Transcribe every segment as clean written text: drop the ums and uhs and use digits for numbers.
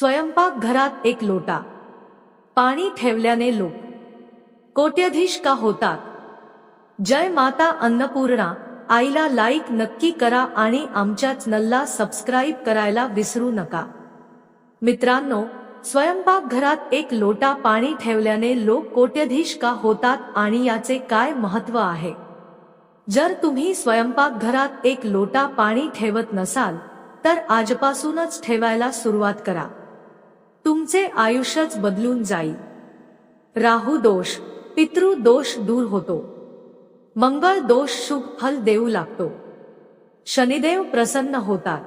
स्वयंपाकघरात एक लोटा पाणी ठेवल्याने लोक कोट्याधीश का होतात? जय माता अन्नपूर्णा. आईला लाईक नक्की करा आणि आमच्या चॅनलला सबस्क्राईब करायला विसरू नका. मित्रांनो, स्वयंपाकघरात एक लोटा पाणी ठेवल्याने लोक कोट्याधीश का होतात आणि याचे काय महत्त्व आहे? जर तुम्ही स्वयंपाकघरात एक लोटा पाणी ठेवत नसाल तर आजपासूनच ठेवायला सुरुवात करा. तुमचे आयुष्यच बदलून जाईल. राहू दोष, पितृ दोष दूर होतो. मंगळ दोष शुभ फल देऊ लागतो. शनिदेव प्रसन्न होतात.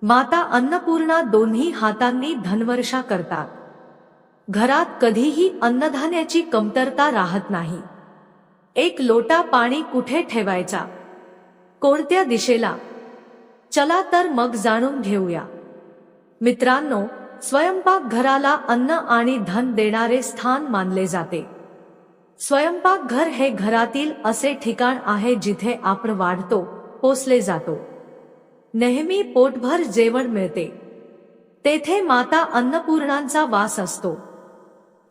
माता अन्नपूर्णा दोन्ही हातांनी धनवर्षा करतात. घरात कधीही अन्नधान्याची कमतरता राहत नाही. एक लोटा पाणी कुठे ठेवायचा? कोणत्या दिशेला? चला तर मग जाणून घेऊया. मित्रांनो, स्वयंपाकघराला अन्न आणि धन देणारे स्थान मानले जाते. स्वयंपाकघर हे घरातील असे ठिकाण आहे जिथे आपण वाढतो, पोसले जातो. नेहमी पोटभर जेवण मिळते. तेथे माता अन्नपूर्णांचा वास असतो.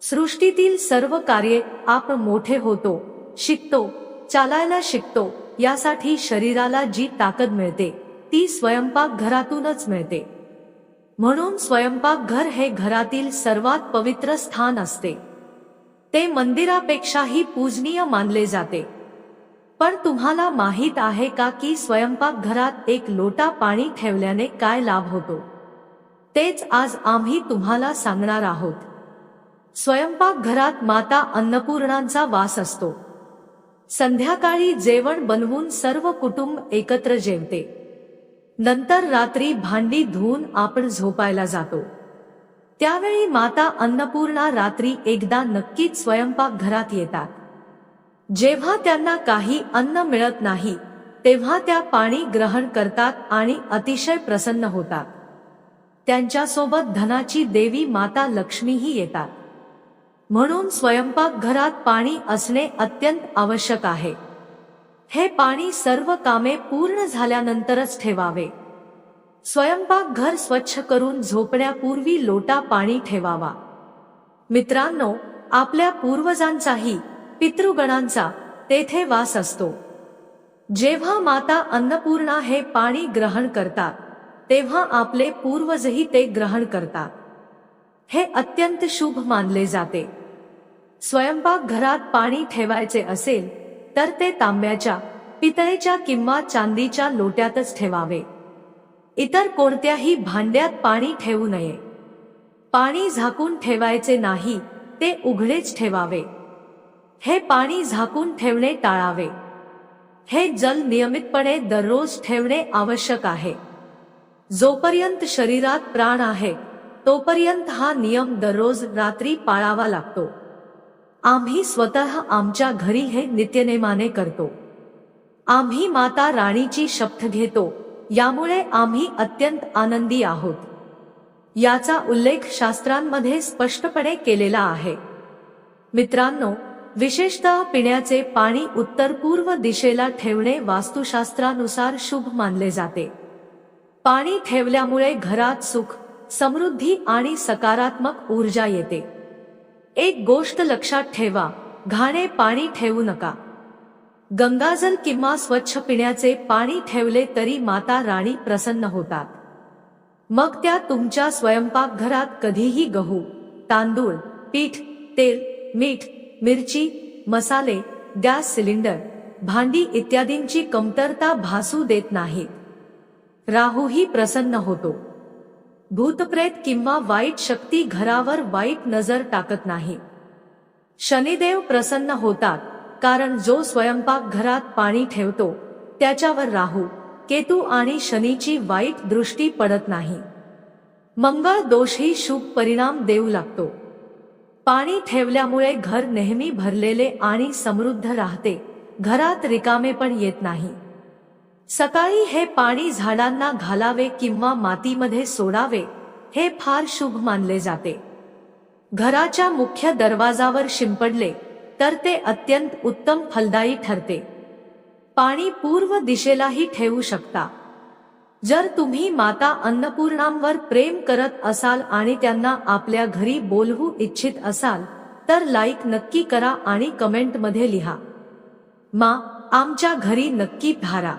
सृष्टीतील सर्व कार्ये आपण मोठे होतो, शिकतो, चालायला शिकतो, यासाठी शरीराला जी ताकद मिळते ती स्वयंपाकघरातूनच मिळते. म्हणून स्वयंपाकघर हे घरातील सर्वात पवित्र स्थान असते. ते मंदिरापेक्षाही पूजनीय मानले जाते. पण तुम्हाला माहित आहे का की स्वयंपाकघरात एक लोटा पाणी ठेवल्याने काय लाभ होतो? तेच आज आम्ही तुम्हाला सांगणार आहोत. स्वयंपाकघरात माता अन्नपूर्णांचा वास असतो. संध्याकाळी जेवण बनवून सर्व कुटुंब एकत्र जेवते. नंतर रात्री भांडी धुवून आपण झोपायला जातो. त्यावेळी माता अन्नपूर्णा रात्री एकदा नक्कीच स्वयंपाकघरात येतात. जेव्हा त्यांना काही अन्न मिळत नाही तेव्हा त्या पाणी ग्रहण करतात आणि अतिशय प्रसन्न होतात. त्यांच्यासोबत धनाची देवी माता लक्ष्मीही येतात. म्हणून स्वयंपाकघरात पाणी असणे अत्यंत आवश्यक आहे. हे पाणी सर्व कामे पूर्ण झाल्यानंतरच ठेवावे. स्वयंपाकघर स्वच्छ करून झोपण्यापूर्वी लोटा पाणी ठेवावा. मित्रांनो, आपल्या पूर्वजांचाही, पितृगणांचा तेथे वास असतो. जेव्हा माता अन्नपूर्णा हे पाणी ग्रहण करतात तेव्हा आपले पूर्वजही ते ग्रहण करतात. हे अत्यंत शुभ मानले जाते. स्वयंपाकघरात पाणी ठेवायचे असेल तर ते तांब्याच्या, पितळेच्या किंवा चांदीच्या लोट्यातच ठेवावे. इतर कोणत्याही भांड्यात पाणी ठेवू नये. पाणी झाकून ठेवायचे नाही, ते उघडेच ठेवावे. हे पाणी झाकून ठेवणे टाळावे. हे जल नियमितपणे दररोज ठेवणे आवश्यक आहे. जोपर्यंत शरीरात प्राण आहे तोपर्यंत हा नियम दररोज रात्री पाळावा लागतो. आम्ही स्वतः आमच्या घरी हे नित्यनेमाने करतो. आम्ही माता राणीची शपथ घेतो, यामुळे आम्ही अत्यंत आनंदी आहोत. याचा उल्लेख शास्त्रांमध्ये स्पष्टपणे केलेला आहे. मित्रांनो, विशेषतः पिण्याचे पाणी उत्तर पूर्व दिशेला ठेवणे वास्तुशास्त्रानुसार शुभ मानले जाते. पाणी ठेवल्यामुळे घरात सुख, समृद्धी आणि सकारात्मक ऊर्जा येते. एक गोष्ट लक्षात ठेवा, घाणे पाणी ठेवू नका. गंगाजल किंवा स्वच्छ पिण्याचे पाणी ठेवले तरी माता राणी प्रसन्न होतात. मग त्या तुमच्या स्वयंपाकघरात कधीही गहू, तांदूळ, पीठ, तेल, मीठ, मिरची, मसाले, गॅस सिलेंडर, भांडी इत्यादींची कमतरता भासू देत नाहीत. राहूही प्रसन्न होतो. भूतप्रेत किंवा वाईट शक्ती घरावर वाईट नजर टाकत नाही. शनिदेव प्रसन्न होतात कारण जो स्वयंपाकघरात पाणी ठेवतो त्याच्यावर राहू, केतू आणि शनीची वाईट दृष्टी पडत नाही. मंगळ दोषही शुभ परिणाम देऊ लागतो. पाणी ठेवल्यामुळे घर नेहमी भरलेले आणि समृद्ध राहते. घरात रिकामेपण येत नाही. सकाळी हे पाणी झाडांना घालावे किंवा मातीमध्ये सोडावे, हे फार शुभ मानले जाते. घराच्या मुख्य दरवाजावर शिंपडले तर ते अत्यंत उत्तम फलदायी ठरते. पाणी पूर्व दिशेलाही ठेवू शकता. जर तुम्ही माता अन्नपूर्णांवर प्रेम करत असाल आणि त्यांना आपल्या घरी बोलवू इच्छित असाल तर लाईक नक्की करा आणि कमेंटमध्ये लिहा, आमच्या घरी नक्की धारा.